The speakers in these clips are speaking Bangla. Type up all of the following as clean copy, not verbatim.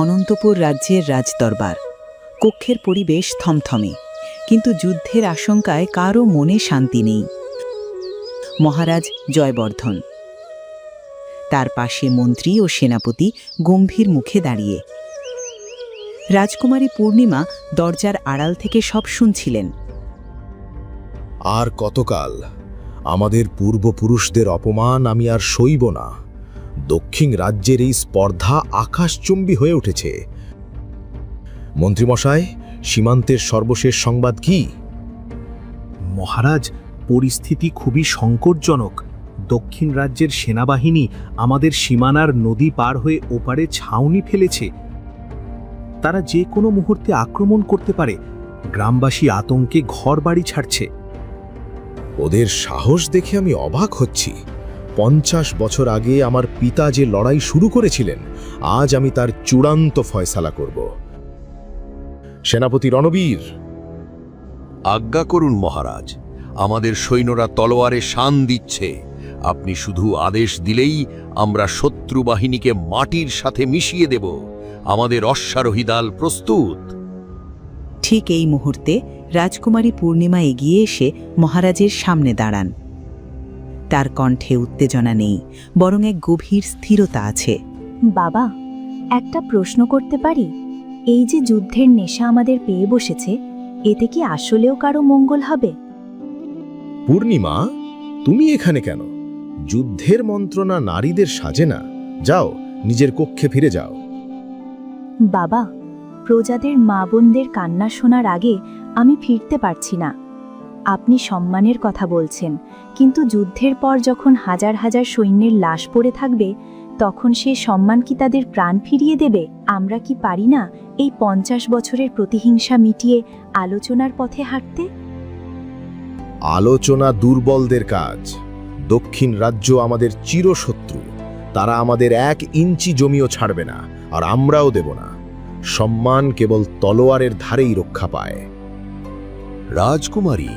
অনন্তপুর রাজ্যের রাজদরবার। কক্ষের পরিবেশ থমথমে, কিন্তু যুদ্ধের আশঙ্কায় কারও মনে শান্তি নেই। মহারাজ জয়বর্ধন, তার পাশে মন্ত্রী ও সেনাপতি গম্ভীর মুখে দাঁড়িয়ে। রাজকুমারী পূর্ণিমা দরজার আড়াল থেকে সব শুনছিলেন। আর কতকাল? আমাদের পূর্বপুরুষদের অপমান আমি আর সইব না। দক্ষিণ রাজ্যের এই স্পর্ধা আকাশচুম্বী হয়ে উঠেছে। মন্ত্রীমশাই, সীমান্তের সর্বশেষ সংবাদ কি? মহারাজ, পরিস্থিতি খুবই সংকটজনক। দক্ষিণ রাজ্যের সেনাবাহিনী আমাদের সীমানার নদী পার হয়ে ওপারে ছাউনি ফেলেছে। তারা যে কোনো মুহূর্তে আক্রমণ করতে পারে। গ্রামবাসী আতঙ্কে ঘরবাড়ি ছাড়ছে। ওদের সাহস দেখে আমি অবাক হচ্ছি। 50 বছর আগে আমার পিতা যে লড়াই শুরু করেছিলেন, আজ আমি তার চূড়ান্ত ফয়সালা করব। সেনাপতি রণবীর। আজ্ঞা করুন মহারাজ, আমাদের সৈন্যরা তলোয়ারে শান দিচ্ছে। আপনি শুধু আদেশ দিলেই আমরা শত্রু বাহিনীকে মাটির সাথে মিশিয়ে দেব। আমাদের অশ্বারোহী দল প্রস্তুত। ঠিক এই মুহূর্তে রাজকুমারী পূর্ণিমা এগিয়ে এসে মহারাজের সামনে দাঁড়ান। তার কণ্ঠে উত্তেজনা নেই, বরং এক গভীর স্থিরতা আছে। বাবা, একটা প্রশ্ন করতে পারি? এই যে যুদ্ধের নেশা আমাদের পেয়ে বসেছে, এতে কি আসলেও কারো মঙ্গল হবে? পূর্ণিমা, তুমি এখানে কেন? যুদ্ধের মন্ত্রণা নারীদের সাজে না। যাও, নিজের কক্ষে ফিরে যাও। বাবা, প্রজাদের মা বোনদের কান্না শোনার আগে আমি ফিরতে পারছি না। আপনি সম্মানের কথা বলছেন, কিন্তু যুদ্ধের পর যখন হাজার হাজার সৈন্যের লাশ পড়ে থাকবে, তখন সে সম্মান কি তাদের প্রাণ ফিরিয়ে দেবে? আমরা কি পারি না এই 50 বছরের প্রতিহিংসা মিটিয়ে আলোচনার পথে হাঁটতে? আলোচনা দুর্বলদের কাজ। দক্ষিণ রাজ্য আমাদের চিরশত্রু। তারা আমাদের 1 ইঞ্চি জমিও ছাড়বে না, আর আমরাও দেব না। সম্মান কেবল তলোয়ারের ধারেই রক্ষা পায়। রাজকুমারী,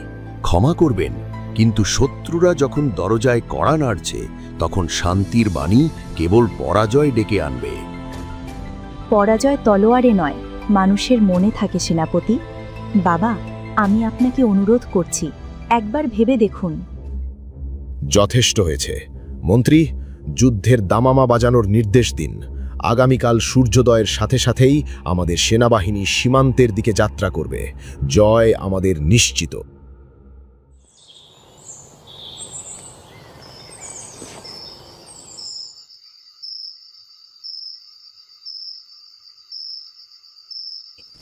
ক্ষমা করবেন, কিন্তু শত্রুরা যখন দরজায় কড়া নাড়ছে, তখন শান্তির বাণী কেবল পরাজয় ডেকে আনবে। পরাজয় তলোয়ারে নয়, মানুষের মনে থাকে সেনাপতি। বাবা, আমি আপনাকে অনুরোধ করছি, একবার ভেবে দেখুন। যথেষ্ট হয়েছে। মন্ত্রী, যুদ্ধের দামামা বাজানোর নির্দেশ দিন। আগামীকাল সূর্যোদয়ের সাথে সাথেই আমাদের সেনাবাহিনী সীমান্তের দিকে যাত্রা করবে। জয় আমাদের নিশ্চিত।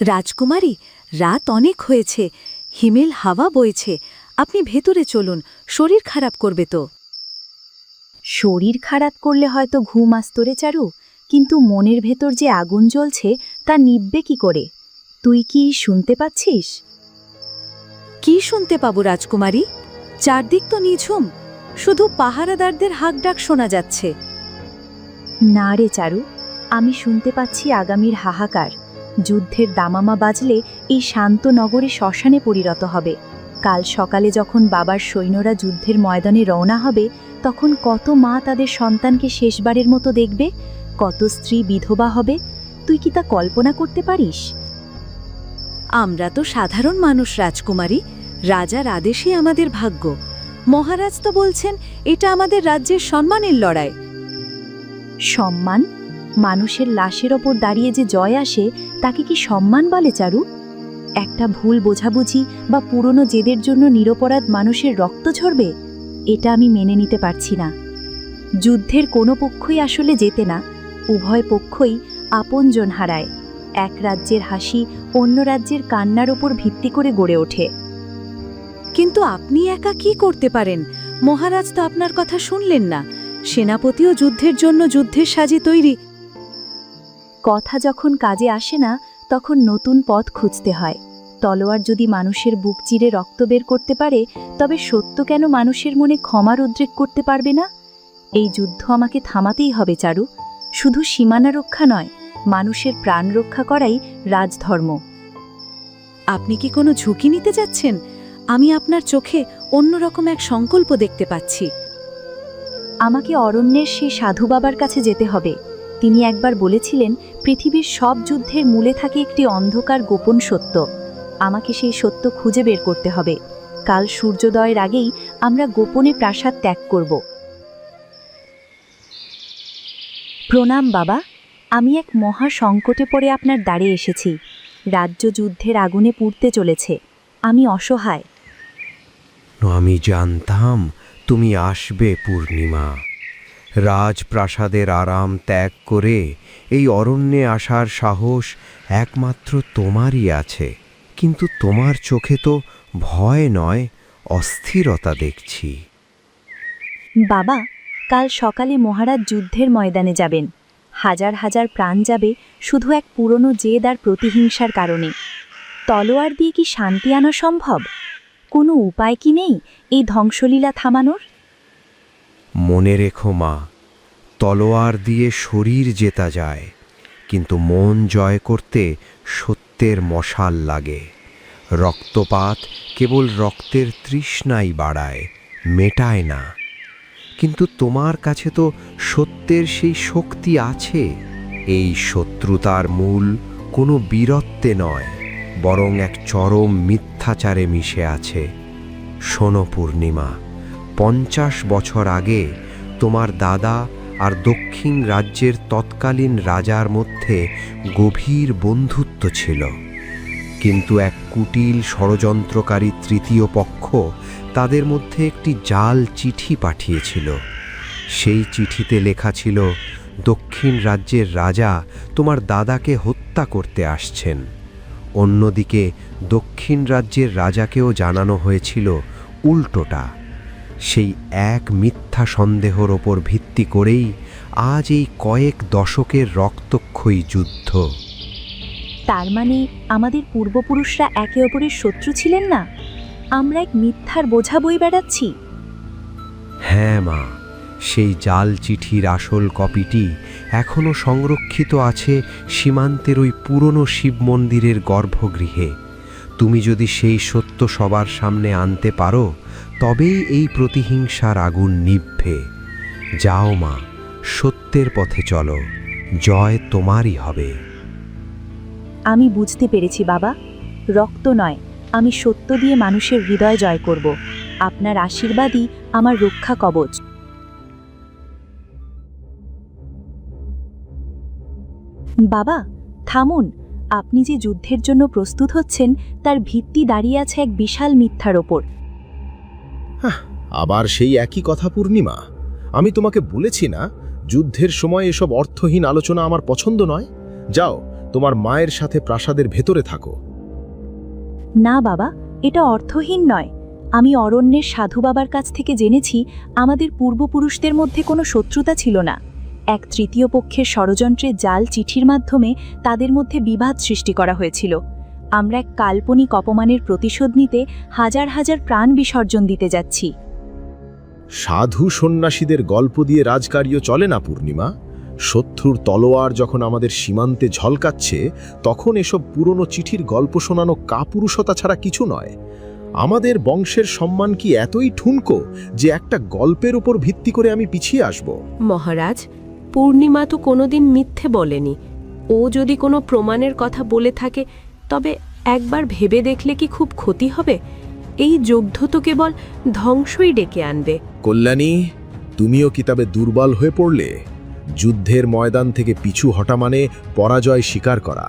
রাজকুমারী, রাত অনেক হয়েছে, হিমেল হাওয়া বইছে। আপনি ভেতরে চলুন, শরীর খারাপ করবে তো। শরীর খারাপ করলে হয়তো ঘুম আসতো রে চারু, কিন্তু মনের ভেতর যে আগুন জ্বলছে তা নিভবে কি করে? তুই কি শুনতে পাচ্ছিস? কি শুনতে পাবো রাজকুমারী? চারদিক তো নিঝুম, শুধু পাহারাদারদের হাঁকডাক শোনা যাচ্ছে। না রে চারু, আমি শুনতে পাচ্ছি আগামীর হাহাকার। যুদ্ধের দামামা বাজলে এই শান্ত নগরে শ্মশানে পরিণত হবে। কাল সকালে যখন বাবার সৈন্যরা যুদ্ধের ময়দানে রওনা হবে, তখন কত মা তাদের সন্তানকে শেষবারের মতো দেখবে, কত স্ত্রী বিধবা হবে। তুই কি তা কল্পনা করতে পারিস? আমরা তো সাধারণ মানুষ রাজকুমারী, রাজার আদেশই আমাদের ভাগ্য। মহারাজ তো বলছেন এটা আমাদের রাজ্যের সম্মানের লড়াই। সম্মান? মানুষের লাশের ওপর দাঁড়িয়ে যে জয় আসে, তাকে কি সম্মান বলে চারু? একটা ভুল বোঝাবুঝি বা পুরনো জেদের জন্য নিরপরাধ মানুষের রক্ত ঝরবে? এটা আমি মেনে নিতে পারছি না। যুদ্ধের কোনো পক্ষই আসলে জেতে না, উভয় পক্ষই আপনজন হারায়। এক রাজ্যের হাসি অন্য রাজ্যের কান্নার ওপর ভিত্তি করে গড়ে ওঠে। কিন্তু আপনি একা কি করতে পারেন? মহারাজ তো আপনার কথা শুনলেন না। সেনাপতিও যুদ্ধের জন্য যুদ্ধের সাজে তৈরি। কথা যখন কাজে আসে না, তখন নতুন পথ খুঁজতে হয়। তলোয়ার যদি মানুষের বুক চিরে রক্ত বের করতে পারে, তবে সত্য কেন মানুষের মনে ক্ষমার উদ্রেক করতে পারবে না? এই যুদ্ধ আমাকে থামাতেই হবে চারু। শুধু সীমানা রক্ষা নয়, মানুষের প্রাণ রক্ষা করাই রাজধর্ম। আপনি কি কোনো ঝুঁকি নিতে যাচ্ছেন? আমি আপনার চোখে অন্যরকম এক সংকল্প দেখতে পাচ্ছি। আমাকে অরণ্যের সেই সাধু বাবার কাছে যেতে হবে। তিনি একবার বলেছিলেন, পৃথিবীর সব যুদ্ধের মূলে থাকে একটি অন্ধকার গোপন সত্য। আমাকে সেই সত্য খুঁজে বের করতে হবে। কাল সূর্যোদয়ের আগেই আমরা গোপনে প্রাসাদ ত্যাগ করব। প্রণাম বাবা, আমি এক মহা সংকটে পড়ে আপনার দ্বারে এসেছি। রাজ্য যুদ্ধের আগুনে পুড়তে চলেছে। আমি অসহায়। আমি জানতাম তুমি আসবে পূর্ণিমা। রাজপ্রাসাদের আরাম ত্যাগ করে এই অরণ্যে আসার সাহস একমাত্র তোমারই আছে, কিন্তু তোমার চোখে তো ভয় নয়, অস্থিরতা দেখছি। বাবা, কাল সকালে মহারাজ যুদ্ধের ময়দানে যাবেন। হাজার হাজার প্রাণ যাবে শুধু এক পুরনো জেদ আর প্রতিহিংসার কারণে। তলোয়ার দিয়ে কি শান্তি আনা সম্ভব? কোনো উপায় কি নেই এই ধ্বংসলীলা থামানোর? মনে রেখো মা, তলোয়ার দিয়ে শরীর জেতা যায়, কিন্তু মন জয় করতে সত্যের মশাল লাগে। রক্তপাত কেবল রক্তের তৃষ্ণাই বাড়ায়, মেটায় না। কিন্তু তোমার কাছে তো সত্যের সেই শক্তি আছে। এই শত্রুতার মূল কোনো বীরত্বে নয়, বরং এক চরম মিথ্যাচারে মিশে আছে। শোনো পূর্ণিমা, 50 বছর আগে তোমার দাদা আর দক্ষিণ রাজ্যের তৎকালীন রাজার মধ্যে গভীর বন্ধুত্ব ছিল, কিন্তু এক কুটিল ষড়যন্ত্রকারী তৃতীয় পক্ষ তাদের মধ্যে একটি জাল চিঠি পাঠিয়েছিল। সেই চিঠিতে লেখা ছিল, দক্ষিণ রাজ্যের রাজা তোমার দাদাকে হত্যা করতে আসছেন। অন্যদিকে দক্ষিণ রাজ্যের রাজাকেও জানানো হয়েছিল উল্টোটা। সেই এক মিথ্যা সন্দেহর ওপর ভিত্তি করেই আজ এই কয়েক দশকের রক্তক্ষয়ী যুদ্ধ। তার মানে আমাদের পূর্বপুরুষরা একে অপরের শত্রু ছিলেন না? আমরা এক মিথ্যার বোঝা বয়ে বেড়াচ্ছি। হ্যাঁ মা, সেই জাল চিঠির আসল কপিটি এখনও সংরক্ষিত আছে সীমান্তের ওই পুরনো শিব মন্দিরের গর্ভগৃহে। তুমি যদি সেই সত্য সবার সামনে আনতে পারো, তবেই এই প্রতিহিংসার আগুন নিভবে। যাও মা, সত্যের পথে চলো, জয় তোমারই হবে। আমি বুঝতে পেরেছি বাবা, রক্ত নয়, আমি সত্য দিয়ে মানুষের হৃদয় জয় করব। আপনার আশীর্বাদই আমার রক্ষা কবচ। বাবা, থামুন। আপনি যে যুদ্ধের জন্য প্রস্তুত হচ্ছেন তার ভিত্তি দাঁড়িয়ে আছে এক বিশাল মিথ্যার ওপর। আবার সেই একই কথা পূর্ণিমা। আমি তোমাকে বলেছি না, যুদ্ধের সময় এসব অর্থহীন আলোচনা আমার পছন্দ নয়। যাও, তোমার মায়ের সাথে প্রাসাদের ভেতরে থাকো। না বাবা, এটা অর্থহীন নয়। আমি অরণ্যের সাধু বাবার কাছ থেকে জেনেছি আমাদের পূর্বপুরুষদের মধ্যে কোনো শত্রুতা ছিল না। এক তৃতীয় পক্ষের ষড়যন্ত্রে জাল চিঠির মাধ্যমে তাদের মধ্যে বিবাদ সৃষ্টি করা হয়েছিল। আমরা এক কাল্পনিক অপমানের প্রতিশোধ নিতে হাজার হাজার প্রাণ বিসর্জন দিতে যাচ্ছি। সাধু সন্ন্যাসীদের গল্প দিয়ে রাজকার্য চলে না পূর্ণিমা। শত্রুর তলোয়ার যখন আমাদের সীমান্তে ঝলকাচ্ছে, তখন এসব পুরনো চিঠির গল্প শোনানো কাপুরুষতা ছাড়া কিছু নয়। আমাদের বংশের সম্মান কি এতই ঠুনকো যে একটা গল্পের উপর ভিত্তি করে আমি পিছিয়ে আসব? মহারাজ, পূর্ণিমা তো কোনোদিন মিথ্যে বলেনি। ও যদি কোনো প্রমাণের কথা বলে থাকে, তবে একবার ভেবে দেখলে কি খুব ক্ষতি হবে? এই যুদ্ধ তো কেবল ধ্বংসই ডেকে আনবে। কল্যাণী, তুমিও কিতাবে দুর্বল হয়ে পড়লে। যুদ্ধের ময়দান থেকে পিছু হটা মানে পরাজয় স্বীকার করা।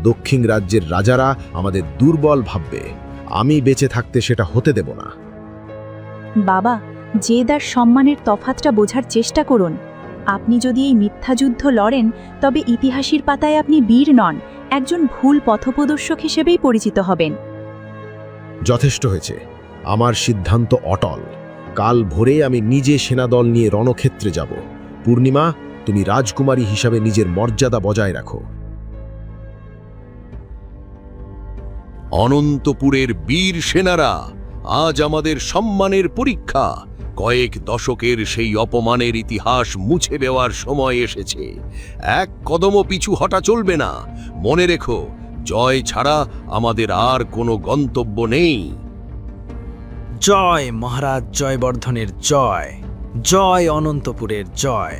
দক্ষিণ রাজ্যের রাজারা আমাদের দুর্বল ভাববে। আমি বেঁচে থাকতে সেটা হতে দেব না। বাবা, জেদ আর সম্মানের তফাতটা বোঝার চেষ্টা করুন। আপনি যদি এই মিথ্যা যুদ্ধ লড়েন, তবে ইতিহাসের পাতায় আপনি বীর নন, একজন ভুল পথপ্রদর্শক হিসেবেই পরিচিত হবেন। যথেষ্ট হয়েছে। আমার সিদ্ধান্ত অটল। কাল ভোরে আমি নিজে সেনাদল নিয়ে রণক্ষেত্রে যাব। পূর্ণিমা, তুমি রাজকুমারী হিসাবে নিজের মর্যাদা বজায় রাখো। অনন্তপুরের বীর সেনারা, আজ আমাদের সম্মানের পরীক্ষা। কয়েক দশকের সেই অপমানের ইতিহাস মুছে দেওয়ার সময় এসেছে। এক কদমও পিছু হটা চলবে না। মনে রেখো, জয় ছাড়া আমাদের আর কোনো গন্তব্য নেই। জয় মহারাজ জয়বর্ধনের জয়, জয় অনন্তপুরের জয়।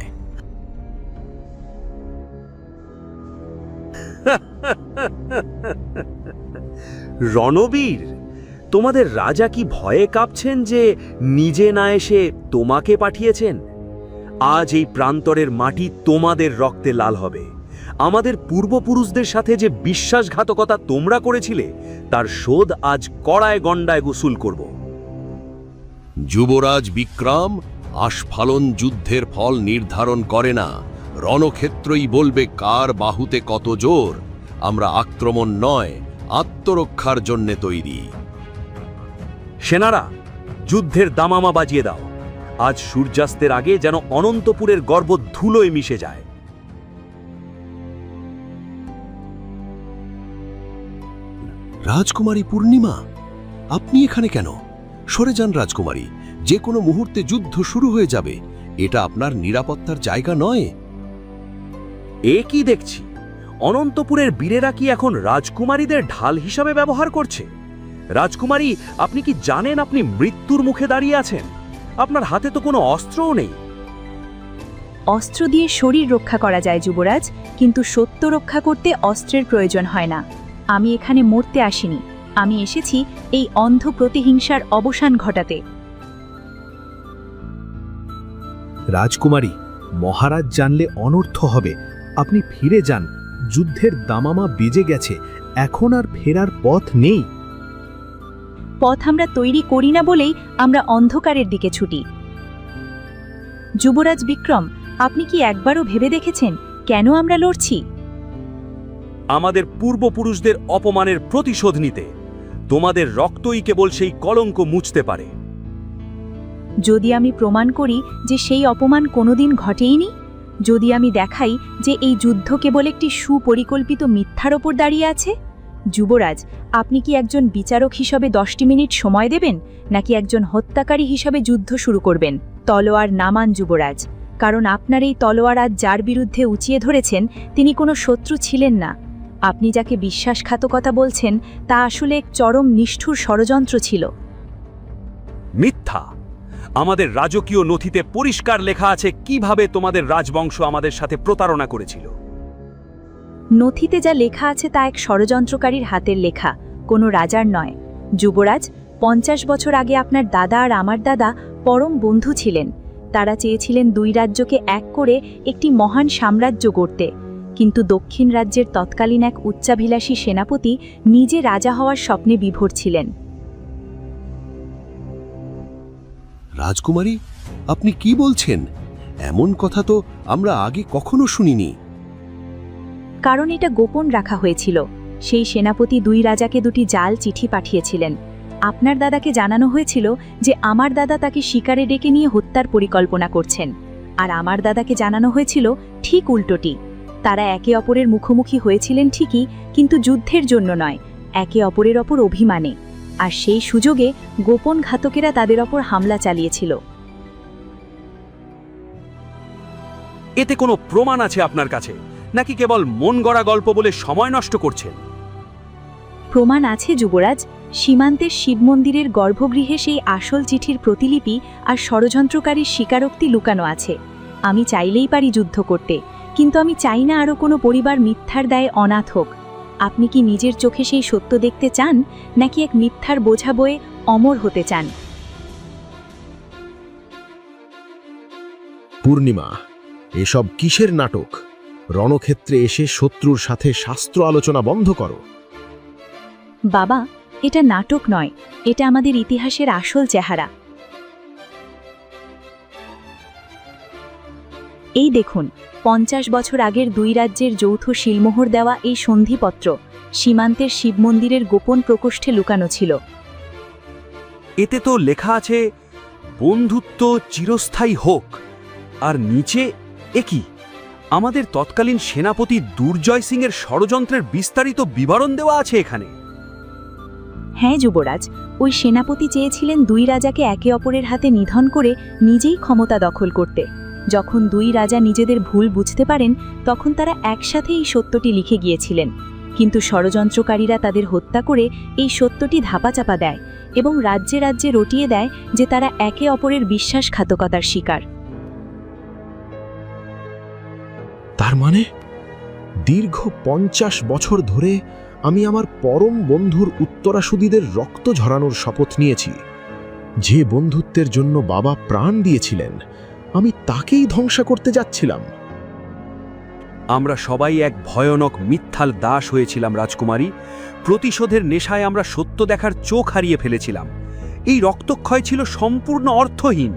রণবীর, তোমাদের রাজা কি ভয়ে কাঁপছেন যে নিজে না এসে তোমাকে পাঠিয়েছেন? আজ এই প্রান্তরের মাটি তোমাদের রক্তে লাল হবে। আমাদের পূর্বপুরুষদের সাথে যে বিশ্বাসঘাতকতা তোমরা করেছিলে তার শোধ আজ কড়ায় গণ্ডায় গোসল করব। যুবরাজ বিক্রম, আস্ফালন যুদ্ধের ফল নির্ধারণ করে না, রণক্ষেত্রই বলবে কার বাহুতে কত জোর। আমরা আক্রমণ নয়, আত্মরক্ষার জন্যে তৈরি। সেনারা, যুদ্ধের দামামা বাজিয়ে দাও। আজ সূর্যাস্তের আগে যেন অনন্তপুরের গর্ব ধুলোয় মিশে যায়। রাজকুমারী পূর্ণিমা, আপনি এখানে কেন? সরে যান রাজকুমারী, যে কোনো মুহূর্তে যুদ্ধ শুরু হয়ে যাবে। এটা আপনার নিরাপত্তার জায়গা নয়। এ কি দেখছি? অনন্তপুরের বীরেরা কি এখন রাজকুমারীদের ঢাল হিসাবে ব্যবহার করছে? রাজকুমারী, আপনি কি জানেন আপনি মৃত্যুর মুখে দাঁড়িয়ে আছেন? আপনার হাতে তো কোনো অস্ত্রও নেই। অস্ত্র দিয়ে শরীর রক্ষা করা যায় যুবরাজ, কিন্তু সত্য রক্ষা করতে অস্ত্রের প্রয়োজন হয় না। আমি এখানে মরতে আসিনি, আমি এসেছি এই অন্ধ প্রতিহিংসার অবসান ঘটাতে। রাজকুমারী, মহারাজ জানলে অনর্থ হবে। আপনি ফিরে যান, যুদ্ধের দামামা বেজে গেছে, এখন আর ফেরার পথ নেই। পথ আমরা তৈরি করি না বলেই আমরা অন্ধকারের দিকে ছুটি। যুবরাজ বিক্রম, আপনি কি একবারও ভেবে দেখেছেন কেন আমরা লড়ছি? আমাদের পূর্বপুরুষদের অপমানের প্রতিশোধ নিতে। তোমাদের রক্তই কেবল সেই কলঙ্ক মুছতে পারে। যদি আমি প্রমাণ করি যে সেই অপমান কোনোদিন ঘটেইনি, যদি আমি দেখাই যে এই যুদ্ধ কেবল একটি সুপরিকল্পিত মিথ্যার ওপর দাঁড়িয়ে আছে। যুবরাজ, আপনি কি একজন বিচারক হিসাবে 10টি মিনিট সময় দেবেন, নাকি একজন হত্যাকারী হিসাবে যুদ্ধ শুরু করবেন? তলোয়ার নামান যুবরাজ, কারণ আপনার এই তলোয়ার আজ যার বিরুদ্ধে উঁচিয়ে ধরেছেন তিনি কোনো শত্রু ছিলেন না। আপনি যাকে বিশ্বাসঘাতকতা বলছেন তা আসলে এক চরম নিষ্ঠুর ষড়যন্ত্র ছিল। মিথ্যা! আমাদের রাজকীয় নথিতে পরিষ্কার লেখা আছে কিভাবে তোমাদের রাজবংশ আমাদের সাথে প্রতারণা করেছিল। নথিতে যা লেখা আছে তা এক ষড়যন্ত্রকারীর হাতের লেখা, কোনো রাজার নয়। যুবরাজ, 50 বছর আগে আপনার দাদা আর আমার দাদা পরম বন্ধু ছিলেন। তারা চেয়েছিলেন দুই রাজ্যকে এক করে একটি মহান সাম্রাজ্য গড়তে, কিন্তু দক্ষিণ রাজ্যের তৎকালীন এক উচ্চাভিলাষী সেনাপতি নিজে রাজা হওয়ার স্বপ্নে বিভোর ছিলেন। রাজকুমারী, আপনি কি বলছেন? এমন কথা তো আমরা আগে কখনো শুনিনি। কারণ এটা গোপন রাখা হয়েছিল। সেই সেনাপতি দুই রাজাকে দুটি জাল চিঠি পাঠিয়েছিলেন। আপনার দাদাকে জানানো হয়েছিল যে আমার দাদা তাকে শিকারে ডেকে নিয়ে হত্যার পরিকল্পনা করছেন, আর আমার দাদাকে জানানো হয়েছিল ঠিক উল্টোটি। তারা একে অপরের মুখোমুখি হয়েছিলেন ঠিকই, কিন্তু যুদ্ধের জন্য নয়, একে অপরের ওপর অভিমানে। আর সেই সুযোগে গোপন ঘাতকেরা তাদের ওপর হামলা চালিয়েছিল। এতে কোনো প্রমাণ আছে আপনার কাছে, নাকি কেবল মন গড়া গল্প বলে সময় নষ্ট করছেন? প্রমাণ আছে যুবরাজ। সীমান্তের শিব মন্দিরের গর্ভগৃহে সেই আসল চিঠির প্রতিলিপি আর ষড়যন্ত্রকারীর স্বীকারোক্তি লুকানো আছে। আমি চাইলেই পারি যুদ্ধ করতে, কিন্তু আমি চাই না আরও কোনো পরিবার মিথ্যার দায়ে অনাথ হোক। আপনি কি নিজের চোখে সেই সত্য দেখতে চান, নাকি এক মিথ্যার বোঝা বয়ে অমর হতে চান? পূর্ণিমা, এসব কিসের নাটক? রণক্ষেত্রে এসে শত্রুর সাথে শাস্ত্র আলোচনা বন্ধ করো। বাবা, এটা নাটক নয়, এটা আমাদের ইতিহাসের আসল চেহারা। এই দেখুন, 50 বছর আগের দুই রাজ্যের যৌথ শিলমোহর দেওয়া এই সন্ধিপত্র সীমান্তের শিব মন্দিরের গোপন প্রকোষ্ঠে লুকানো ছিল। এতে তো লেখা আছে বন্ধুত্ব চিরস্থায়ী হোক, আর নিচে একই আমাদের তৎকালীন সেনাপতি দুর্জয় সিংয়ের ষড়যন্ত্রের বিস্তারিত বিবরণ দেওয়া আছে এখানে। হ্যাঁ যুবরাজ, ওই সেনাপতি চেয়েছিলেন দুই রাজাকে একে অপরের হাতে নিধন করে নিজেই ক্ষমতা দখল করতে। যখন দুই রাজা নিজেদের ভুল বুঝতে পারেন, তখন তারা একসাথে এই সত্যটি লিখে গিয়েছিলেন। কিন্তু ষড়যন্ত্রকারীরা তাদের হত্যা করে এই সত্যটি ধাপাচাপা দেয় এবং রাজ্যে রাজ্যে রটিয়ে দেয় যে তারা একে অপরের বিশ্বাসঘাতকতার শিকার। তার মানে দীর্ঘ 50 বছর ধরে আমি আমার পরম বন্ধুর উত্তরাসূরিদের রক্ত ঝরানোর শপথ নিয়েছি। যে বন্ধুত্বের জন্য বাবা প্রাণ দিয়েছিলেন, আমি তাকেই ধ্বংস করতে যাচ্ছিলাম। আমরা সবাই এক ভয়ানক মিথ্যার দাস হয়েছিলাম রাজকুমারী। প্রতিশোধের নেশায় আমরা সত্য দেখার চোখ হারিয়ে ফেলেছিলাম। এই রক্তক্ষয় ছিল সম্পূর্ণ অর্থহীন।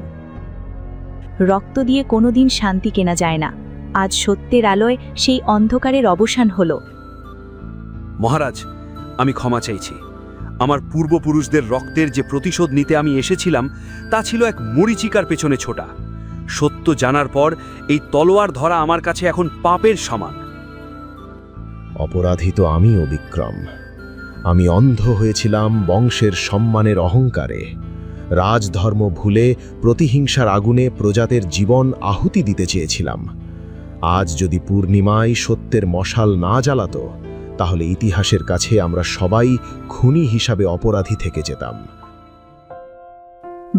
রক্ত দিয়ে কোনোদিন শান্তি কেনা যায় না। আজ সত্যের আলোয় সেই অন্ধকারের অবসান হলো। মহারাজ, আমি ক্ষমা চাইছি। আমার পূর্বপুরুষদের রক্তের যে প্রতিশোধ নিতে আমি এসেছিলাম, তা ছিল এক মরীচিকার পেছনে ছোটা। সত্য জানার পর এই তলোয়ার ধরা আমার কাছে এখন পাপের সমান। অপরাধী তো আমিও, বিক্রম। আমি অন্ধ হয়েছিলাম বংশের সম্মানের অহংকারে। রাজধর্ম ভুলে প্রতিহিংসার আগুনে প্রজাদের জীবন আহুতি দিতে চেয়েছিলাম। আজ যদি পূর্ণিমায় সত্যের মশাল না জ্বালাতো, তাহলে ইতিহাসের কাছে আমরা সবাই খুনি হিসাবে অপরাধী থেকে যেতাম।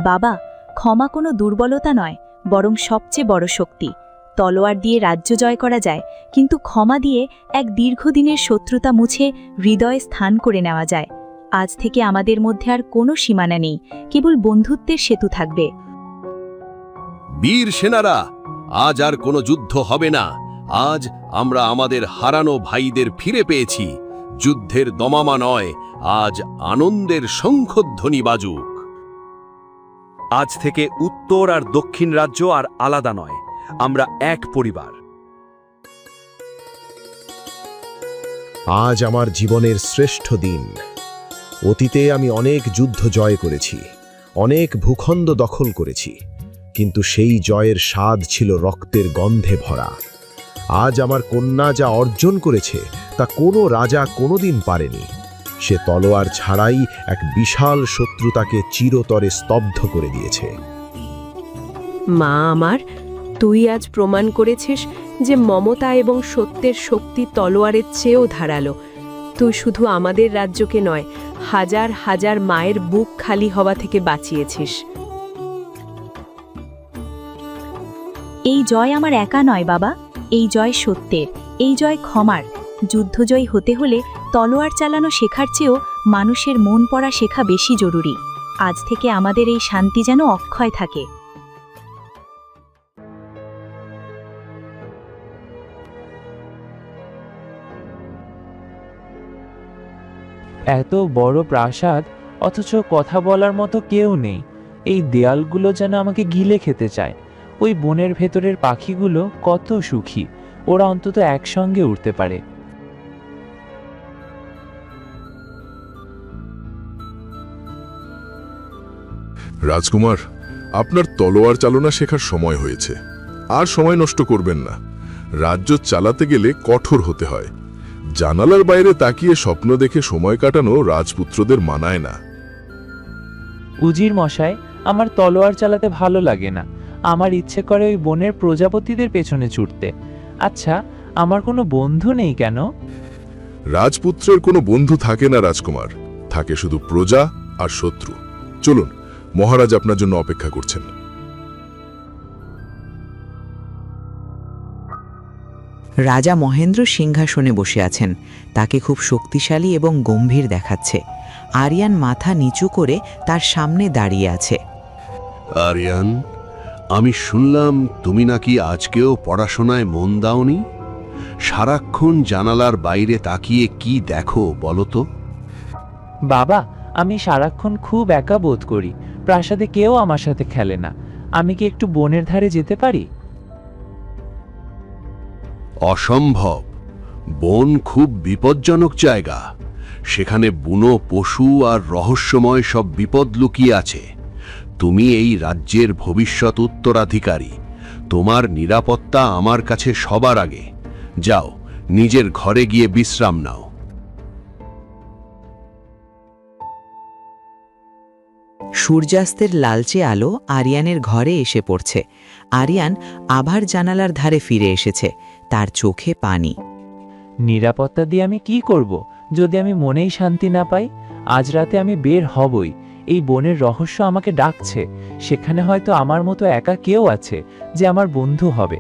বাবা, ক্ষমা কোনো দুর্বলতা নয়, বরং সবচেয়ে বড় শক্তি। তলোয়ার দিয়ে রাজ্য জয় করা যায়, কিন্তু ক্ষমা দিয়ে এক দীর্ঘদিনের শত্রুতা মুছে হৃদয়ে স্থান করে নেওয়া যায়। আজ থেকে আমাদের মধ্যে আর কোনো সীমানা নেই, কেবল বন্ধুত্বের সেতু থাকবে। বীর সেনারা, আজ আর কোনো যুদ্ধ হবে না। আজ আমরা আমাদের হারানো ভাইদের ফিরে পেয়েছি। যুদ্ধের দমামা নয়, আজ আনন্দের শঙ্খধ্বনি বাজুক। আজ থেকে উত্তর আর দক্ষিণ রাজ্য আর আলাদা নয়, আমরা এক পরিবার। আজ আমার জীবনের শ্রেষ্ঠ দিন। অতীতে আমি অনেক যুদ্ধ জয় করেছি, অনেক ভূখণ্ড দখল করেছি, কিন্তু সেই জয়ের স্বাদ ছিল রক্তের গন্ধে ভরা। আজ আমার কন্যা যা অর্জন করেছে, তা কোনো রাজা কোনোদিন পারেনি। সে তলোয়ার ছাড়াই এক বিশাল শত্রুতাকে চিরতরে স্তব্ধ করে দিয়েছে। মা আমার, তুই আজ প্রমাণ করেছিস যে মমতা এবং সত্যের শক্তি তলোয়ারের চেয়েও ধারালো। তুই শুধু আমাদের রাজ্যকে নয়, হাজার হাজার মায়ের বুক খালি হওয়া থেকে বাঁচিয়েছিস। এই জয় আমার একা নয় বাবা, এই জয় সত্যের, এই জয় ক্ষমার। যুদ্ধজয়ী হতে হলে তলোয়ার চালানো শেখার চেয়েও মানুষের মন পড়া শেখা বেশি জরুরি। আজ থেকে আমাদের এই শান্তি যেন অক্ষয় থাকে। এত বড় প্রাসাদ, অথচ কথা বলার মতো কেউ নেই। এই দেয়ালগুলো যেন আমাকে গিলে খেতে চায়। ওই বনের ভেতরের পাখিগুলো কত সুখী, ওরা অন্তত একসঙ্গে উড়তে পারে। রাজকুমার, আপনার তলোয়ার চালনা শেখার সময় হয়েছে। আর সময় নষ্ট করবেন না। রাজ্য চালাতে গেলে কঠোর হতে হয়। জানালার বাইরে তাকিয়ে স্বপ্ন দেখে সময় কাটানো রাজপুত্রদের মানায় না। উজির মশাই, আমার তলোয়ার চালাতে ভালো লাগে না। আমার ইচ্ছে করে ওই বনের প্রজাপতিদের পেছনে ছুটতে। আচ্ছা, আমার কোনো বন্ধু নেই কেন? রাজপুত্রের কোনো বন্ধু থাকে না রাজকুমার, থাকে শুধু প্রজা আর শত্রু। চলুন, মহারাজ আপনার জন্য অপেক্ষা করছেন। রাজা মহেন্দ্র সিংহাসনে বসে আছেন। তাকে খুব শক্তিশালী এবং গম্ভীর দেখাচ্ছে। আরিয়ান মাথা নিচু করে তার সামনে দাঁড়িয়ে আছে। আরিয়ান, আমি শুনলাম তুমি নাকি আজকেও পড়াশোনায় মন দাওনি। সারাক্ষণ জানালার বাইরে তাকিয়ে কি দেখো বলো তো? বাবা, আমি সারাক্ষণ খুব একা বোধ করি। প্রাসাদে কেউ আমার সাথে খেলে না। আমি কি একটু বনের ধারে যেতে পারি? অসম্ভব। বন খুব বিপজ্জনক জায়গা। সেখানে বুনো পশু আর রহস্যময় সব বিপদ লুকিয়ে আছে। তুমি এই রাজ্যের ভবিষ্যৎ উত্তরাধিকারী। তোমার নিরাপত্তা আমার কাছে সবার আগে। যাও, নিজের ঘরে গিয়ে বিশ্রাম নাও। সূর্যাস্তের লালচে আলো আরিয়ানের ঘরে এসে পড়ছে। আরিয়ান আবার জানালার ধারে ফিরে এসেছে। তার চোখে পানি। নিরাপত্তা দিয়ে আমি কি করব যদি আমি মনেই শান্তি না পাই? আজ রাতে আমি বের হবই। এই বনের রহস্য আমাকে ডাকছে। সেখানে হয়তো আমার মতো একা কেউ আছে যে আমার বন্ধু হবে।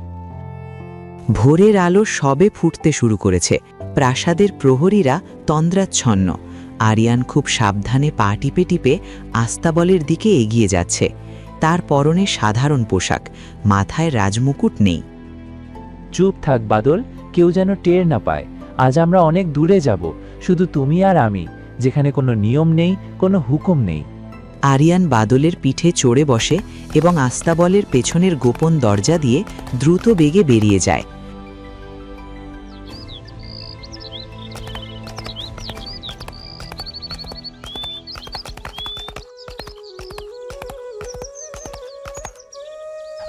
ভোরের আলো সবে ফুটতে শুরু করেছে। প্রাসাদের প্রহরীরা তন্দ্রাচ্ছন্ন। আরিয়ান খুব সাবধানে পা টিপে টিপে আস্তাবলের দিকে এগিয়ে যাচ্ছে। তার পরনে সাধারণ পোশাক, মাথায় রাজমুকুট নেই। চুপ থাক বাদল, কেউ যেন টের না পায়। আজ আমরা অনেক দূরে যাব, শুধু তুমি আর আমি, যেখানে কোনো নিয়ম নেই, কোনো হুকুম নেই। আরিয়ান বাদলের পিঠে চড়ে বসে এবং আস্তাবলের পেছনের গোপন দরজা দিয়ে দ্রুত বেগে বেরিয়ে যায়।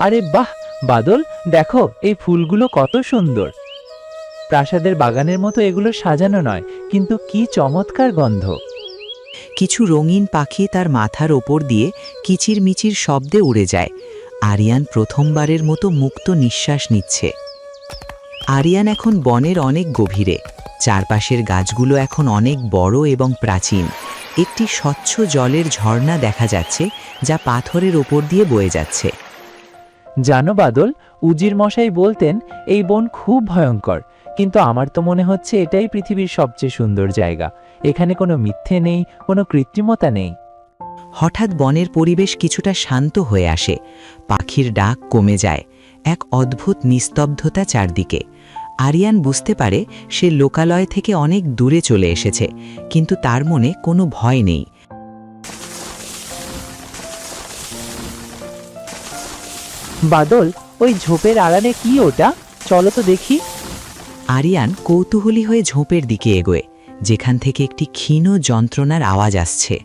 আরে বাহ বাদল, দেখো এই ফুলগুলো কত সুন্দর। প্রাসাদের বাগানের মতো এগুলো সাজানো নয়, কিন্তু কি চমৎকার গন্ধ। কিছু রঙিন পাখি তার মাথার ওপর দিয়ে কিচিরমিচির শব্দে উড়ে যায়। আরিয়ান প্রথমবারের মতো মুক্ত নিঃশ্বাস নিচ্ছে। আরিয়ান এখন বনের অনেক গভীরে। চারপাশের গাছগুলো এখন অনেক বড় এবং প্রাচীন। একটি স্বচ্ছ জলের ঝর্ণা দেখা যাচ্ছে, যা পাথরের ওপর দিয়ে বয়ে যাচ্ছে। জানো বাদল, উজির মশাই বলতেন এই বন খুব ভয়ঙ্কর, কিন্তু আমার তো মনে হচ্ছে এটাই পৃথিবীর সবচেয়ে সুন্দর জায়গা। এখানে কোনো মিথ্যে নেই, কোনো কৃত্রিমতা নেই। হঠাৎ বনের পরিবেশ কিছুটা শান্ত হয়ে আসে। পাখির ডাক কমে যায়। এক অদ্ভুত নিস্তব্ধতা চারদিকে। আরিয়ান বুঝতে পারে সে লোকালয় থেকে অনেক দূরে চলে এসেছে, কিন্তু তার মনে কোনো ভয় নেই। বাদল, ওই ঝোপের আড়ালে কি ওটা? চলো তো দেখি। আরিয়ান কৌতূহলী হয়ে ঝোপের দিকে এগোয়, যেখান থেকে একটি ক্ষীণ যন্ত্রণার আওয়াজ আসছে।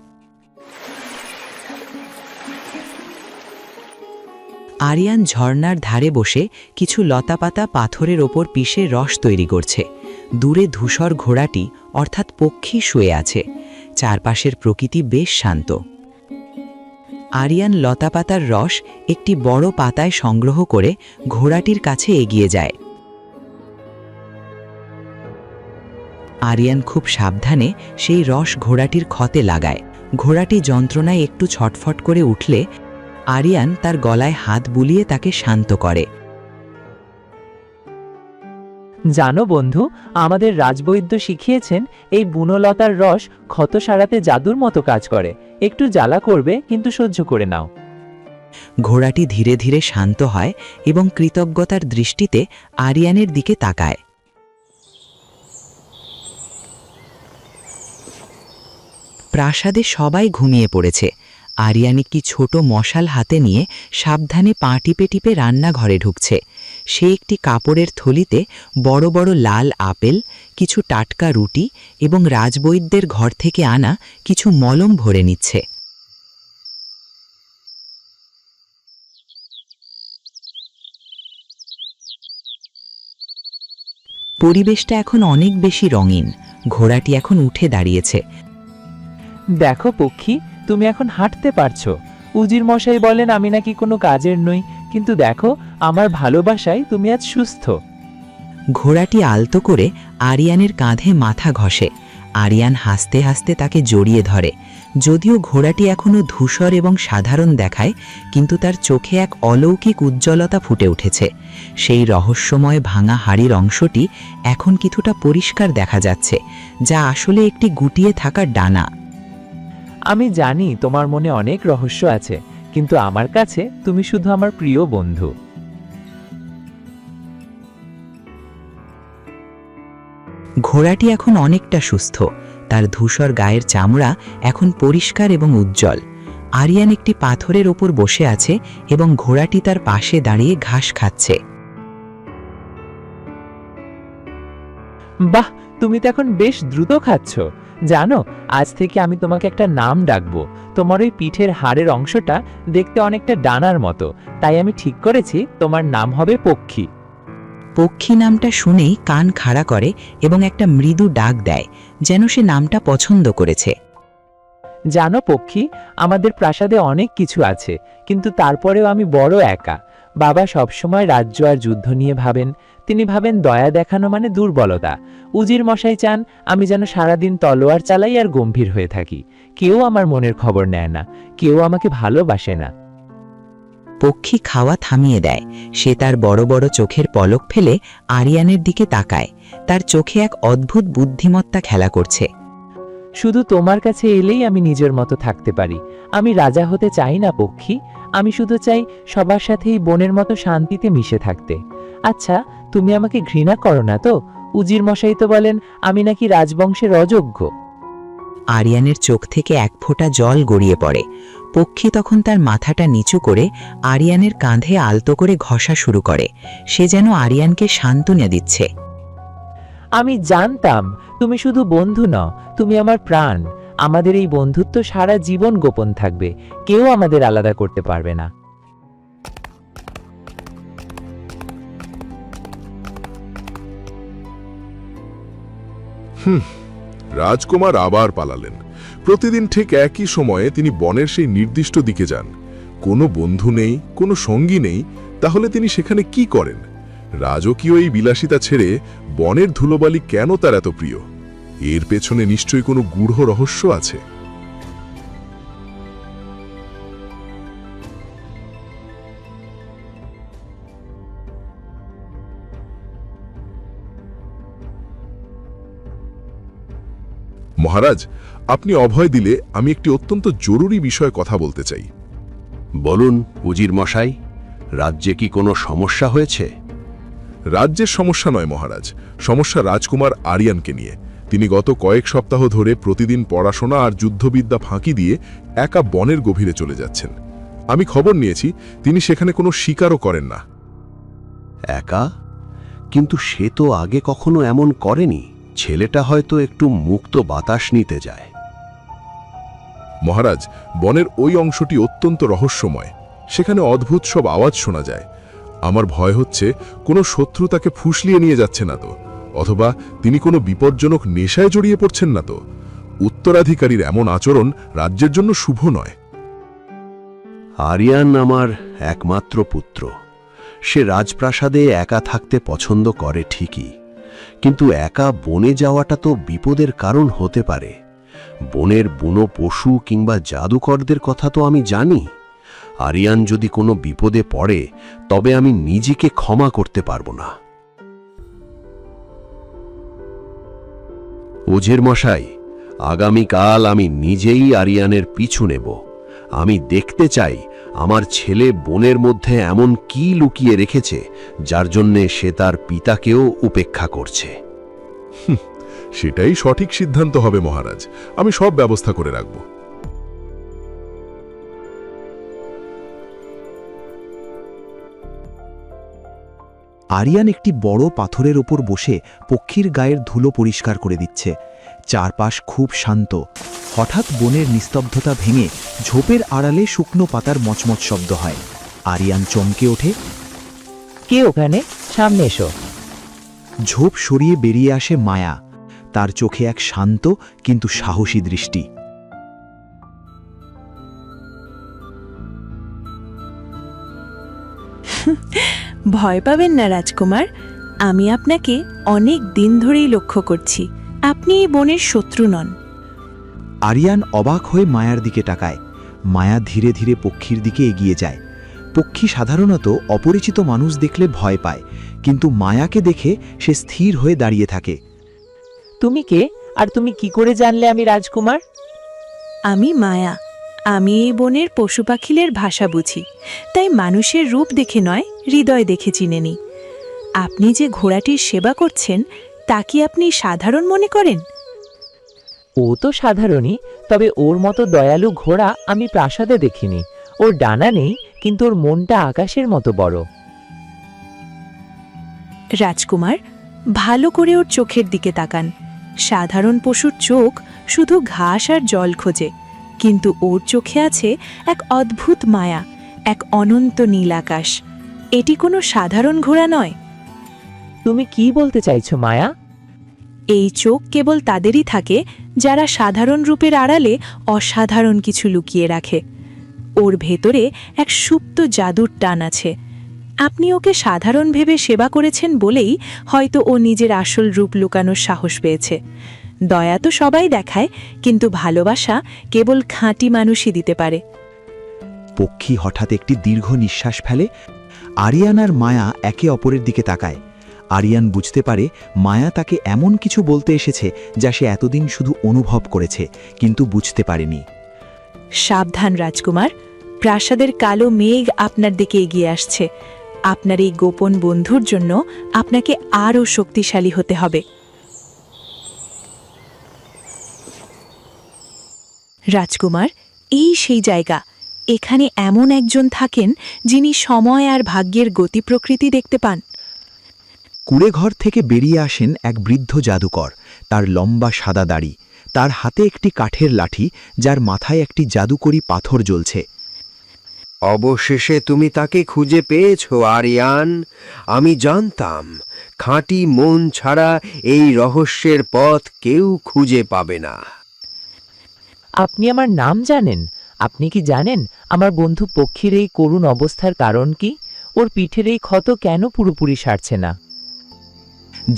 আরিয়ান ঝর্ণার ধারে বসে কিছু লতাপাতা পাথরের ওপর পিষে রস তৈরি করছে। দূরে ধূসর ঘোড়াটি অর্থাৎ পক্ষী শুয়ে আছে। চারপাশের প্রকৃতি বেশ শান্ত। আরিয়ান লতাপাতার রস একটি বড় পাতায় সংগ্রহ করে ঘোড়াটির কাছে এগিয়ে যায়। আরিয়ান খুব সাবধানে সেই রস ঘোড়াটির ক্ষতে লাগায়। ঘোড়াটি যন্ত্রণায় একটু ছটফট করে উঠলে আরিয়ান তার গলায় হাত বুলিয়ে তাকে শান্ত করে। জানো বন্ধু, আমাদের রাজবৈদ্য শিখিয়েছেন এই বুনোলতার রস ক্ষত সারাতে জাদুর মতো কাজ করে। একটু জ্বালা করবে, কিন্তু সহ্য করে নাও। ঘোড়াটি ধীরে ধীরে শান্ত হয় এবং কৃতজ্ঞতার দৃষ্টিতে আরিয়ানের দিকে তাকায়। প্রাসাদে সবাই ঘুমিয়ে পড়েছে। আরিয়ান একটি ছোট মশাল হাতে নিয়ে সাবধানে পা টিপে টিপে রান্নাঘরে ঢুকছে। সে একটি কাপড়ের থলিতে বড় বড় লাল আপেল, কিছু টাটকা রুটি এবং রাজবৈদ্যের ঘর থেকে আনা কিছু মলম ভরে নিচ্ছে। পরিবেশটা এখন অনেক বেশি রঙিন। ঘোড়াটি এখন উঠে দাঁড়িয়েছে। দেখো পক্ষী, তুমি এখন হাঁটতে পারছো। উজির মশাই বলেন আমি নাকি কোনো কাজের নই, কিন্তু দেখো আমার ভালোবাসায় তুমি আজ সুস্থ। ঘোড়াটি আলতো করে আরিয়ানের কাঁধে মাথা ঘষে। আরিয়ান হাসতে হাসতে তাকে জড়িয়ে ধরে। যদিও ঘোড়াটি এখনো ধূসর এবং সাধারণ দেখায়, কিন্তু তার চোখে এক অলৌকিক উজ্জ্বলতা ফুটে উঠেছে। সেই রহস্যময় ভাঙা হাড়ির অংশটি এখন কিছুটা পরিষ্কার দেখা যাচ্ছে, যা আসলে একটি গুটিয়ে থাকা ডানা। আমি জানি তোমার মনে অনেক রহস্য আছে, কিন্তু আমার কাছে তুমি শুধু আমার প্রিয় বন্ধু। ঘোড়াটি এখন অনেকটা সুস্থ। তার ধূসর গায়ের চামড়া এখন পরিষ্কার এবং উজ্জ্বল। আরিয়ান একটি পাথরের ওপর বসে আছে এবং ঘোড়াটি তার পাশে দাঁড়িয়ে ঘাস খাচ্ছে। বাহ, তুমি তো এখন বেশ দ্রুত খাচ্ছ। জানো, আজ থেকে আমি তোমাকে একটা নাম ডাকবো। তোমার ওই পিঠের হাড়ের অংশটা দেখতে অনেকটা ডানার মতো, তাই আমি ঠিক করেছি তোমার নাম হবে পক্ষী। পক্ষী নামটা শুনেই কান খাড়া করে এবং একটা মৃদু ডাক দেয়, যেন সে নামটা পছন্দ করেছে। জানো পক্ষী, আমাদের প্রাসাদে অনেক কিছু আছে, কিন্তু তারপরেও আমি বড় একা। বাবা সবসময় রাজ্য আর যুদ্ধ নিয়ে ভাবেন। তিনি ভাবেন দয়া দেখানো মানে দুর্বলতা। উজির মশাই চান আমি যেন সারাদিন তলোয়ার চালাই আর গম্ভীর হয়ে থাকি। কেউ আমার মনের খবর নেয় না, কেউ আমাকে ভালোবাসে না। পক্ষী খাওয়া থামিয়ে দেয়। সে তার বড় বড় চোখের পলক ফেলে আরিয়ানের দিকে তাকায়। তার চোখে এক অদ্ভুত বুদ্ধিমত্তা খেলা করছে। শুধু তোমার কাছে এলেই আমি নিজের মতো থাকতে পারি। আমি রাজা হতে চাই না পক্ষী, আমি শুধু চাই সবার সাথেই বোনের মতো শান্তিতে মিশে থাকতে। আচ্ছা, তুমি আমাকে ঘৃণা করো না তো? উজির মশাই তো বলেন আমি নাকি রাজবংশের অযোগ্য। আরিয়ানের চোখ থেকে এক ফোঁটা জল গড়িয়ে পড়ে। পক্ষী তখন তার মাথাটা নিচু করে আরিয়ানের কাঁধে আলতো করে ঘষা শুরু করে। সে যেন আরিয়ানকে সান্ত্বনা দিচ্ছে। আমি জানতাম তুমি শুধু বন্ধু নও, তুমি আমার প্রাণ। আমাদের এই বন্ধুত্ব সারা জীবন গোপন থাকবে, কেউ আমাদের আলাদা করতে পারবে না। রাজকুমার আবার পালালেন। প্রতিদিন ঠিক একই সময়ে তিনি বনের সেই নির্দিষ্ট দিকে যান। কোনো বন্ধু নেই, কোনো সঙ্গী নেই, তাহলে তিনি সেখানে কি করেন? রাজকীয় এই বিলাসিতা ছেড়ে বনের ধুলোবালি কেন তার এত প্রিয়? এর পেছনে নিশ্চয়ই কোনো গূঢ় রহস্য আছে। মহারাজ, আপনি অভয় দিলে আমি একটি অত্যন্ত জরুরি বিষয়ে কথা বলতে চাই। বলুন উজির মশাই, রাজ্যে কি কোনো সমস্যা হয়েছে? রাজ্যের সমস্যা নয় মহারাজ, সমস্যা রাজকুমার আরিয়ানকে নিয়ে। তিনি গত কয়েক সপ্তাহ ধরে প্রতিদিন পড়াশোনা আর যুদ্ধবিদ্যা ফাঁকি দিয়ে একা বনের গভীরে চলে যাচ্ছেন। আমি খবর নিয়েছি তিনি সেখানে কোনো শিকারও করেন না। একা? কিন্তু সে তো আগে কখনো এমন করেনি। ছেলেটা হয়তো একটু মুক্ত বাতাস নিতে যায়। মহারাজ, বনের ওই অংশটি অত্যন্ত রহস্যময়। সেখানে অদ্ভুত সব আওয়াজ শোনা যায়। আমার ভয় হচ্ছে কোনো শত্রু তাকে ফুসলিয়ে নিয়ে যাচ্ছে না তো, অথবা তিনি কোনো বিপজ্জনক নেশায় জড়িয়ে পড়ছেন না তো। উত্তরাধিকারীর এমন আচরণ রাজ্যের জন্য শুভ নয়। আরিয়ান আমার একমাত্র পুত্র। সে রাজপ্রাসাদে একা থাকতে পছন্দ করে ঠিকই, কিন্তু একা বনে যাওয়াটা তো বিপদের কারণ হতে পারে। বনের বুনো পশু কিংবা জাদুকরদের কথা তো আমি জানি। আরিয়ান যদি কোনো বিপদে পড়ে তবে আমি নিজেকে ক্ষমা করতে পারবো না। ওঝের মশাই, আগামীকাল আমি নিজেই আরিয়ানের পিছু নেব। আমি দেখতে চাই আমার ছেলে বনের মধ্যে এমন কি লুকিয়ে রেখেছে যার জন্যে সে তার পিতাকেও উপেক্ষা করছে। সেটাই সঠিক সিদ্ধান্ত হবে মহারাজ। আমি সব ব্যবস্থা করে রাখব। আরিয়ান একটি বড় পাথরের ওপর বসে পক্ষীর গায়ের ধুলো পরিষ্কার করে দিচ্ছে। চারপাশ খুব শান্ত। হঠাৎ বনের নিস্তব্ধতা ভেঙে ঝোপের আড়ালে শুকনো পাতার মচমচ শব্দ হয়। আরিয়ান চমকে ওঠে। কে ওখানে? সামনে এসো। ঝোপ সরিয়ে বেরিয়ে আসে মায়া। তার চোখে এক শান্ত কিন্তু সাহসী দৃষ্টি। ভয় পাবেন না রাজকুমার, আমি আপনাকে অনেক দিন ধরেই লক্ষ্য করছি। আপনি এই বনের শত্রু নন। আরিয়ান অবাক হয়ে মায়ার দিকে তাকায়। মায়া ধীরে ধীরে পক্ষীর দিকে এগিয়ে যায়। পক্ষী সাধারণত অপরিচিত মানুষ দেখলে ভয় পায়, কিন্তু মায়াকে দেখে সে স্থির হয়ে দাঁড়িয়ে থাকে। তুমি কে, আর তুমি কি করে জানলে আমি রাজকুমার? আমি মায়া। আমি এই বনের পশু পাখিলের ভাষা বুঝি, তাই মানুষের রূপ দেখে নয়, হৃদয় দেখে চিনে নিই। আপনি যে ঘোড়াটির সেবা করছেন তা কি আপনি সাধারণ মনে করেন? ও তো সাধারণই, তবে ওর মতো দয়ালু ঘোড়া আমি প্রাসাদে দেখিনি। ওর ডানা নেই, কিন্তু ওর মনটা আকাশের মতো বড়। রাজকুমার, ভালো করে ওর চোখের দিকে তাকান। সাধারণ পশুর চোখ শুধু ঘাস আর জল খোঁজে, কিন্তু ওর চোখে আছে এক অদ্ভুত মায়া, এক অনন্ত নীল আকাশ। এটি কোনো সাধারণ ঘোড়া নয়। তুমি কি বলতে চাইছো মায়া? এই চোখ কেবল তাদেরই থাকে যারা সাধারণ রূপের আড়ালে অসাধারণ কিছু লুকিয়ে রাখে। ওর ভেতরে এক সুপ্ত জাদুর টান আছে। আপনি ওকে সাধারণ ভেবে সেবা করেছেন বলেই হয়তো ও নিজের আসল রূপ লুকানোর সাহস পেয়েছে। দয়া তো সবাই দেখায়, কিন্তু ভালোবাসা কেবল খাঁটি মানুষই দিতে পারে। পক্ষী হঠাৎ একটি দীর্ঘ নিঃশ্বাস ফেলে। আরিয়ান আর মায়া একে অপরের দিকে তাকায়। আরিয়ান বুঝতে পারে মায়া তাকে এমন কিছু বলতে এসেছে যা সে এতদিন শুধু অনুভব করেছে কিন্তু বুঝতে পারেনি। সাবধান রাজকুমার, প্রাসাদের কালো মেঘ আপনার দিকে এগিয়ে আসছে। আপনার এই গোপন বন্ধুর জন্য আপনাকে আরও শক্তিশালী হতে হবে। রাজকুমার, এই সেই জায়গা। এখানে এমন একজন থাকেন যিনি সময় আর ভাগ্যের গতি প্রকৃতি দেখতে পান। কুড়েঘর থেকে বেরিয়ে আসেন এক বৃদ্ধ জাদুকর। তার লম্বা সাদা দাড়ি, তার হাতে একটি কাঠের লাঠি যার মাথায় একটি জাদুকরি পাথর জ্বলছে। অবশেষে তুমি তাকে খুঁজে পেয়েছো আরিয়ান। আমি জানতাম খাঁটি মন ছাড়া এই রহস্যের পথ কেউ খুঁজে পাবে না। আপনি আমার নাম জানেন? আপনি কি জানেন আমার বন্ধু পক্ষীর এই করুণ অবস্থার কারণ কি? ওর পিঠের এই ক্ষত কেন পুরোপুরি সারছে না?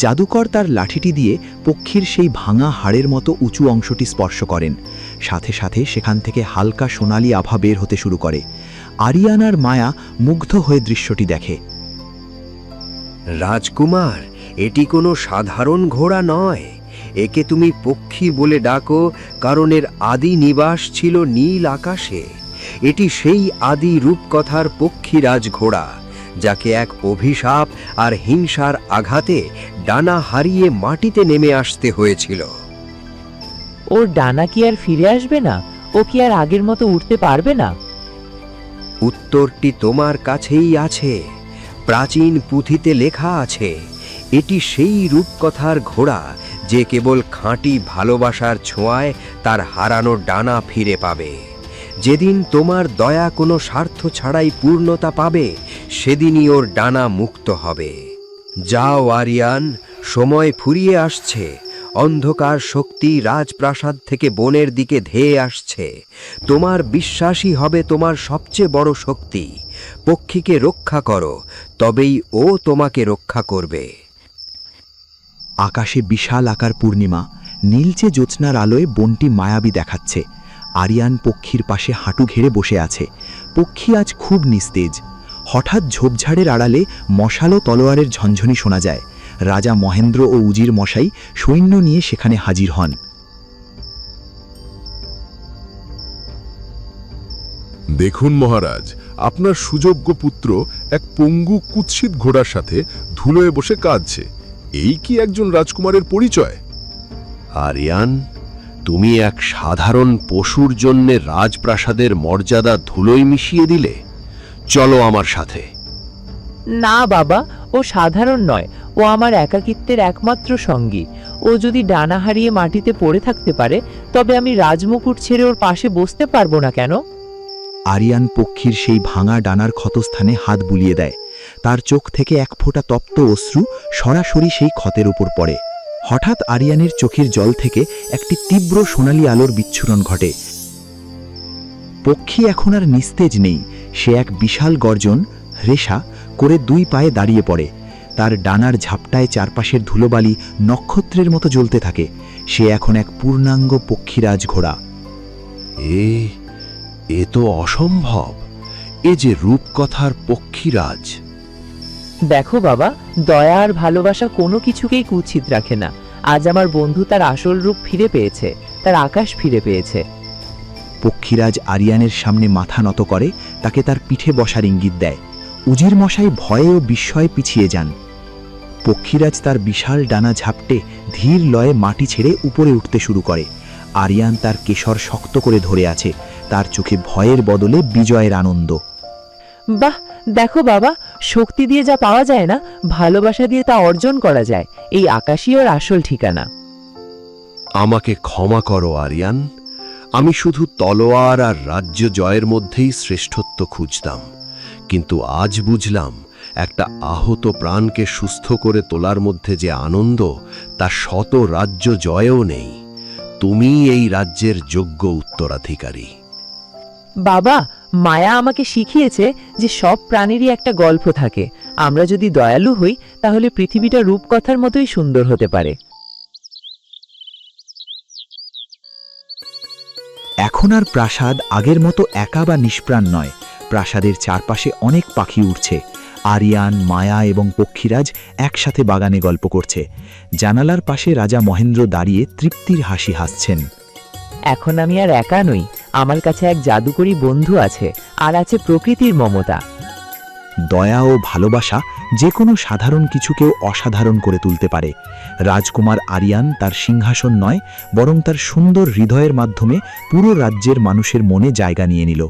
জাদুকর তার লাঠিটি দিয়ে পক্ষীর সেই ভাঙা হাড়ের মতো উঁচু অংশটি স্পর্শ করেন। সাথে সাথে সেখান থেকে হালকা সোনালি আভা বের হতে শুরু করে। আরিয়ান আর মায়া মুগ্ধ হয়ে দৃশ্যটি দেখে। রাজকুমার, এটি কোনো সাধারণ ঘোড়া নয়। একে তুমি পক্ষী বলে ডাকো কারণ এর আদি নিবাস ছিল নীল আকাশে। এটি সেই আদি রূপকথার পক্ষীরাজ ঘোড়া, যাকে এক অভিশাপ আর হিংসার আঘাতে ডানা হারিয়ে মাটিতে নেমে আসতে হয়েছিল। ওর ডানা কি আর ফিরে আসবে না? ও কি আর আগের মতো উঠতে পারবে না? উত্তরটি তোমার কাছেই আছে। প্রাচীন পুঁথিতে লেখা আছে এটি সেই রূপকথার ঘোড়া যে কেবল খাঁটি ভালোবাসার ছোঁয়ায় তার হারানো ডানা ফিরে পাবে। যেদিন তোমার দয়া কোনো স্বার্থ ছাড়াই পূর্ণতা পাবে, সেদিনই ওর ডানা মুক্ত হবে। যাও আরিয়ান, সময় ফুরিয়ে আসছে। অন্ধকার শক্তি রাজপ্রাসাদ থেকে বনের দিকে ধেয়ে আসছে। তোমার বিশ্বাসই হবে তোমার সবচেয়ে বড় শক্তি। পক্ষীকে রক্ষা করো, তবেই ও তোমাকে রক্ষা করবে। আকাশে বিশাল আকার পূর্ণিমা, নীলচে জ্যোৎস্নার আলোয় বনটি মায়াবী দেখাচ্ছে। আরিয়ান পক্ষীর পাশে হাঁটু ঘেরে বসে আছে। পক্ষী আজ খুব নিস্তেজ। হঠাৎ ঝোপঝাড়ের আড়ালে মশাল ও তলোয়ারের ঝনঝনি শোনা যায়। রাজা মহেন্দ্র ও উজির মশাই সৈন্য নিয়ে সেখানে হাজির হন। দেখুন মহারাজ, আপনার সুযোগ্য পুত্র এক পঙ্গু কুৎসিত ঘোড়ার সাথে ধুলোয় বসে কাঁদছে। এই কি একজন রাজকুমারের পরিচয়? আরিয়ান, তুমি এক সাধারণ পশুর জন্যে রাজপ্রাসাদের মর্যাদা ধুলোয় মিশিয়ে দিলে। চলো আমার সাথে। না বাবা, ও সাধারণ নয়। ও আমার একাকিত্বের একমাত্র সঙ্গী। ও যদি ডানা হারিয়ে মাটিতে পড়ে থাকতে পারে, তবে আমি রাজমুকুট ছেড়ে ওর পাশে বসতে পারবো না কেন? আরিয়ান পক্ষীর সেই ভাঙা ডানার ক্ষতস্থানে হাত বুলিয়ে দেয়। তার চোখ থেকে এক ফোঁটা তপ্ত অশ্রু সরাসরি সেই ক্ষতের উপর পড়ে। হঠাৎ আরিয়ানের চোখের জল থেকে একটি তীব্র সোনালি আলোর বিচ্ছুরণ ঘটে। পক্ষী এখন আর নিস্তেজ নেই। সে এক বিশাল গর্জন রেশা করে দুই পায়ে দাঁড়িয়ে পড়ে। তার ডানার ঝাপটায় চারপাশের ধুলোবালি নক্ষত্রের মতো জ্বলতে থাকে। সে এখন এক পূর্ণাঙ্গ পক্ষীরাজ ঘোড়া। এ তো অসম্ভব। এ যে রূপকথার পক্ষীরাজ। দেখো বাবা, দয়া আর ভালোবাসা কোনো কিছুকেই কুৎসিত রাখে না। আজ আমার বন্ধু তার আসল রূপ ফিরে পেয়েছে, তার আকাশ ফিরে পেয়েছে। পক্ষীরাজ আরিয়ানের সামনে মাথা নত করে, তাকে তার পিঠে বসার ইঙ্গিত দেয়। উজির মশাই ভয়ে ও বিস্ময়ে পিছিয়ে যান। পক্ষীরাজ তার বিশাল ডানা ঝাপটে ধীর লয়ে মাটি ছেড়ে উপরে উঠতে শুরু করে। আরিয়ান তার কেশর শক্ত করে ধরে আছে, তার চোখে ভয়ের বদলে বিজয়ের আনন্দ। বাহ, দেখো বাবা, শক্তি দিয়ে যা পাওয়া যায় না, ভালোবাসা দিয়ে তা অর্জন করা যায়। এই আকাশই ওর আসল ঠিকানা। আমাকে ক্ষমা করো আরিয়ান। আমি শুধু তলোয়ার আর রাজ্য জয়ের মধ্যেই শ্রেষ্ঠত্ব খুঁজতাম, কিন্তু আজ বুঝলাম একটা আহত প্রাণকে সুস্থ করে তোলার মধ্যে যে আনন্দ, তা শত রাজ্য জয়েও নেই। তুমি এই রাজ্যের যোগ্য উত্তরাধিকারী। বাবা, মায়া আমাকে শিখিয়েছে যে সব প্রাণীরই একটা গল্প থাকে। আমরা যদি দয়ালু হই, তাহলে পৃথিবীটা রূপকথার মতোই সুন্দর হতে পারে। এখন আর প্রাসাদ আগের মতো একা বা নিষ্প্রাণ নয়। প্রাসাদের চারপাশে অনেক পাখি উড়ছে। আরিয়ান, মায়া এবং পক্ষীরাজ একসাথে বাগানে গল্প করছে। জানালার পাশে রাজা মহেন্দ্র দাঁড়িয়ে তৃপ্তির হাসি হাসছেন। এখন আমি আর একা নই, আমার কাছে এক জাদুকরী বন্ধু আছে, আর আছে প্রকৃতির মমতা। দয়া ও ভালোবাসা যে কোনো সাধারণ কিছুকেও অসাধারণ করে তুলতে পারে। রাজকুমার আরিয়ান তার সিংহাসন নয়, বরং তার সুন্দর হৃদয়ের মাধ্যমে পুরো রাজ্যের মানুষের মনে জায়গা নিয়ে নিল।